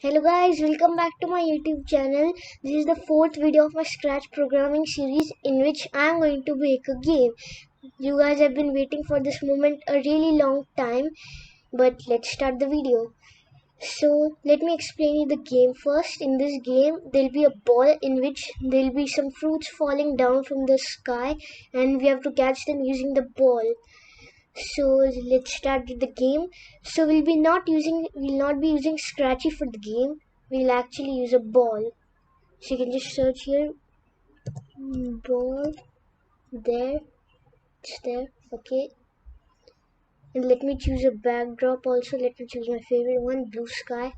Hello guys, welcome back to my YouTube channel. This is the fourth video of my Scratch programming series in which I am going to make a game. You guys have been waiting for this moment a really long time, but let's start the video. So let me explain you the game first. In this game, there'll be a ball in which there'll be some fruits falling down from the sky and we have to catch them using the ball. So let's start with the game. So we'll not be using Scratchy for the game. We'll actually use a ball. So you can just search here, ball, there, it's there, okay. And let me choose a backdrop also. Let me choose my favorite one, blue sky.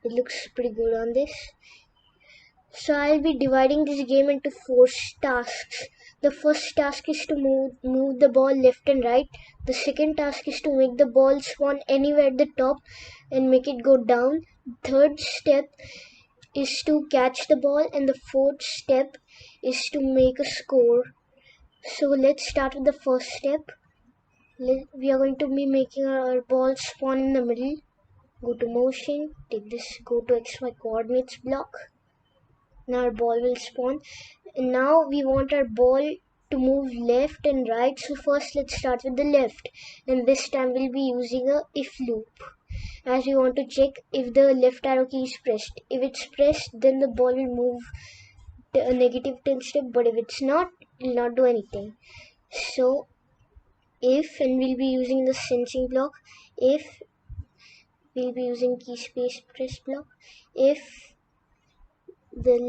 It looks pretty good on this. So I'll be dividing this game into 4 tasks. The first task is to move the ball left and right. The second task is to make the ball spawn anywhere at the top and make it go down. Third step is to catch the ball, and the fourth step is to make a score. So let's start with the first step. We are going to be making our ball spawn in the middle. Go to motion, take this, go to XY coordinates block. Now our ball will spawn. And now we want our ball to move left and right. So first let's start with the left. And this time we'll be using a if loop, as we want to check if the left arrow key is pressed. If it's pressed, then the ball will move a negative 10 step, but if it's not, it will not do anything. So if, and we'll be using the sensing block, if we'll be using key space press block, if the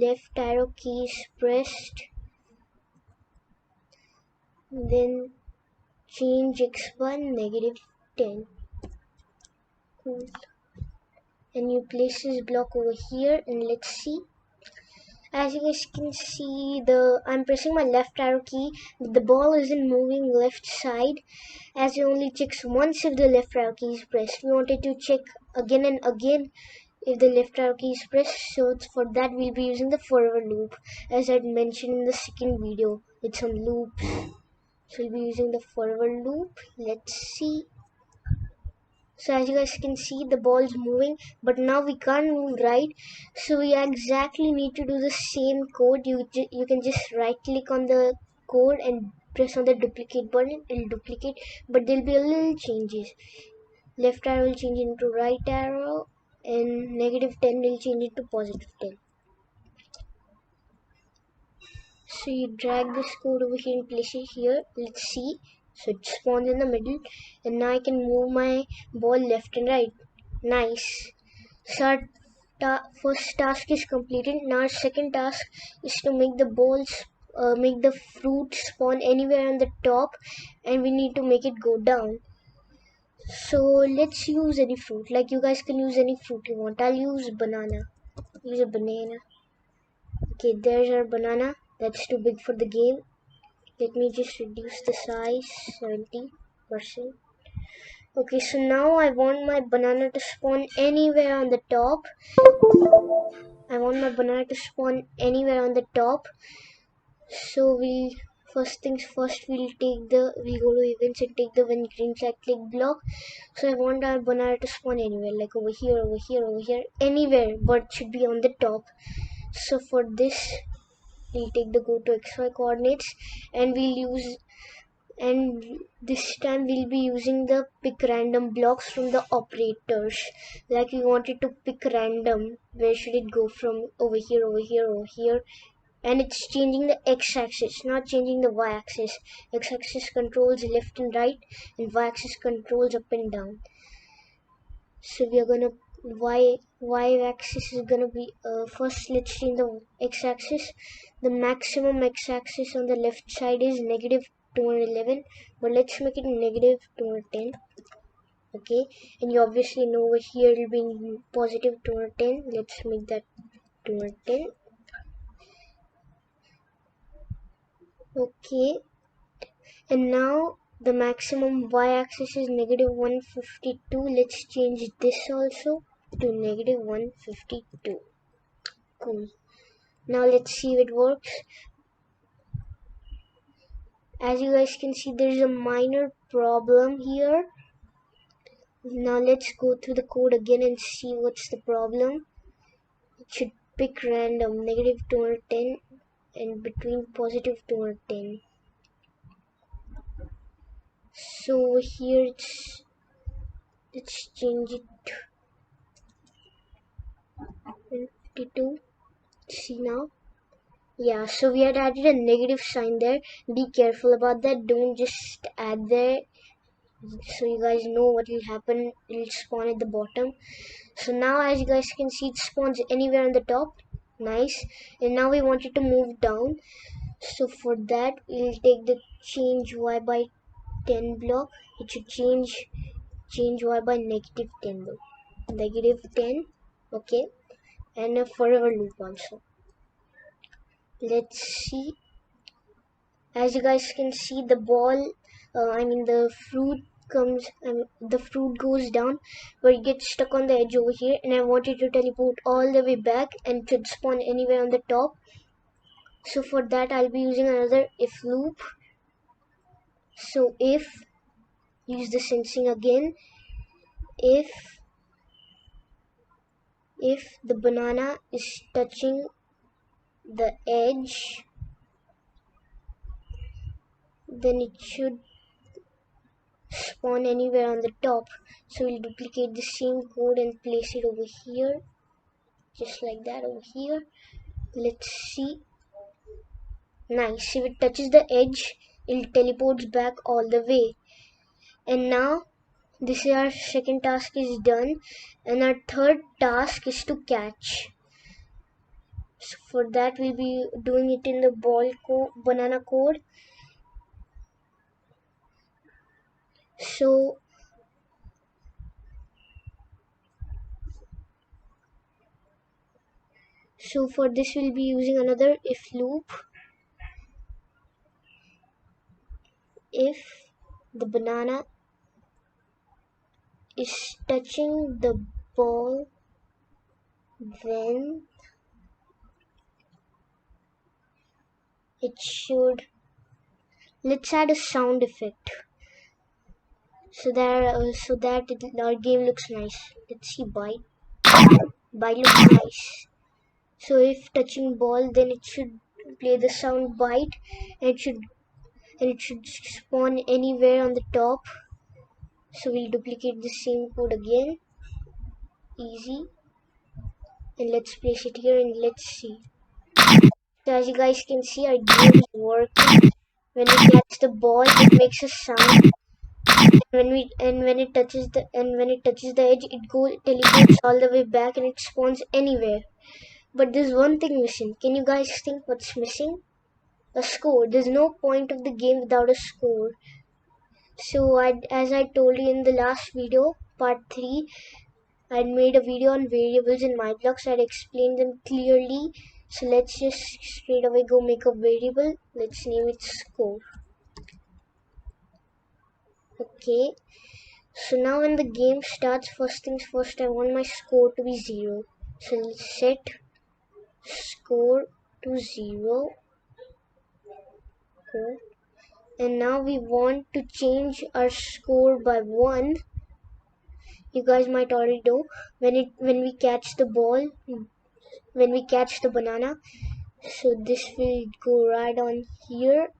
left arrow key is pressed, then change x1 negative 10. Cool. And you place this block over here, and let's see. As you guys can see, I'm pressing my left arrow key, but the ball isn't moving left side, as it only checks once if the left arrow key is pressed. We wanted to check again and again if the left arrow key is pressed, so for that we'll be using the forever loop, as I mentioned in the second video. It's on loops, so we'll be using the forever loop. Let's see. So as you guys can see, the ball is moving, but now we can't move right. So we exactly need to do the same code. You can just right click on the code and press on the duplicate button. It'll duplicate, but there'll be a little changes. Left arrow will change into right arrow, and negative 10 will change into positive 10. So you drag this code over here and place it here. Let's see. So it spawns in the middle, and now I can move my ball left and right. Nice. So our first task is completed. Now our second task is to make the fruit spawn anywhere on the top, and we need to make it go down. So let's use any fruit. Like, you guys can use any fruit you want. I'll use banana. Use a banana. Okay, there's our banana. That's too big for the game. Let me just reduce the size 70%. Okay, so now I want my banana to spawn anywhere on the top. So first things first, we'll go to events and take the when green flag click block. So I want our banana to spawn anywhere, like over here, over here, over here, anywhere, but it should be on the top. So for this, we'll take the go to XY coordinates, and this time we'll be using the pick random blocks from the operators. Like, we wanted to pick random, where should it go from, over here, over here, over here. And it's changing the x-axis, not changing the y-axis. X-axis controls left and right, and y-axis controls up and down. So we are gonna y-axis is gonna be first. Let's change the x-axis. The maximum x-axis on the left side is negative 211, but let's make it negative 210. Okay, and you obviously know over here it will be positive 210. Let's make that 210. Okay, and now the maximum y-axis is negative 152. Let's change this also to negative 152. Cool. Now let's see if it works. As you guys can see, there's a minor problem here. Now let's go through the code again and see what's the problem. It should pick random -210 and between +210. So here let's change it to 52. See now? Yeah, so we had added a negative sign there. Be careful about that. Don't just add there. So you guys know what will happen. It will spawn at the bottom. So now as you guys can see, it spawns anywhere on the top. Nice. And now we want it to move down. So for that, we'll take the change y by 10 block. It should change y by -10 though. -10. Okay. And a forever loop also. Let's see. As you guys can see, the ball, the fruit the fruit goes down, but it gets stuck on the edge over here, and I want it to teleport all the way back and it should spawn anywhere on the top. So for that, I'll be using another if loop. So if, use the sensing again, if the banana is touching the edge, then it should spawn anywhere on the top. So we'll duplicate the same code and place it over here, just like that over here. Let's see. Nice. If it touches the edge, it teleports back all the way. And now this is our second task is done, and our third task is to catch. So for that, we'll be doing it in the banana code. So for this, we'll be using another if loop. If the banana is touching the ball, then it should, let's add a sound effect so that our game looks nice. Let's see, bite looks nice. So if touching ball, then it should play the sound bite, and it should spawn anywhere on the top. So we'll duplicate the same code again. Easy. And let's place it here and let's see. So as you guys can see, our game is working. When we catch the ball, it makes a sound. And when it touches the edge, it teleports all the way back and it spawns anywhere. But there's one thing missing. Can you guys think what's missing? A score. There's no point of the game without a score. So as I told you in the last video, part 3, I made a video on variables in MyBlock, so I'd explained them clearly. So let's just straight away go make a variable. Let's name it score. Okay. So now when the game starts, first things first, I want my score to be 0. So let's set score to 0. Okay. And now we want to change our score by 1. You guys might already know when we catch the ball, when we catch the banana. So this will go right on here.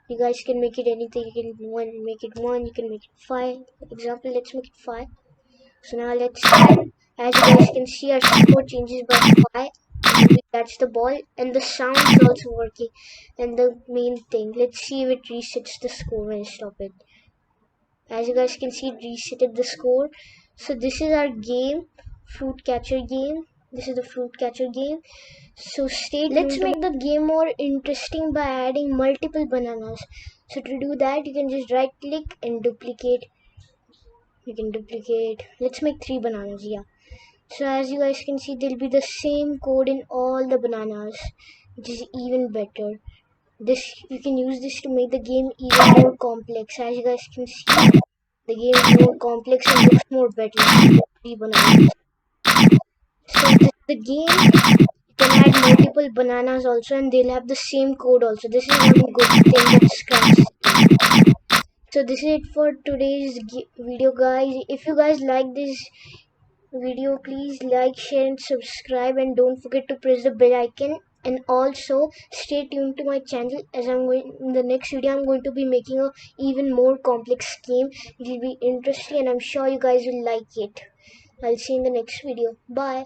You guys can make it anything. You can make it 1, you can make it 5. For example, let's make it 5. So now let's see. As you guys can see, our score changes by 5 when we catch the ball, and the sound is also working. And the main thing, let's see if it resets the score when I stop it. As you guys can see, it resetted the score. So this is our game, fruit catcher game. This is the fruit catcher game. So let's make the game more interesting by adding multiple bananas. So to do that, you can just right click and duplicate. You can duplicate. Let's make 3 bananas. Yeah. So as you guys can see, there'll be the same code in all the bananas, which is even better. You can use this to make the game even more complex. As you guys can see, the game is more complex and looks more better. 3 bananas. So this is the game. You can add multiple bananas also, and they'll have the same code also. This is one good thing that Scratch. So this is it for today's video, guys. If you guys like this video, please like, share and subscribe, and don't forget to press the bell icon. And also stay tuned to my channel, as in the next video I'm going to be making a even more complex game. It will be interesting and I'm sure you guys will like it. I'll see you in the next video. Bye.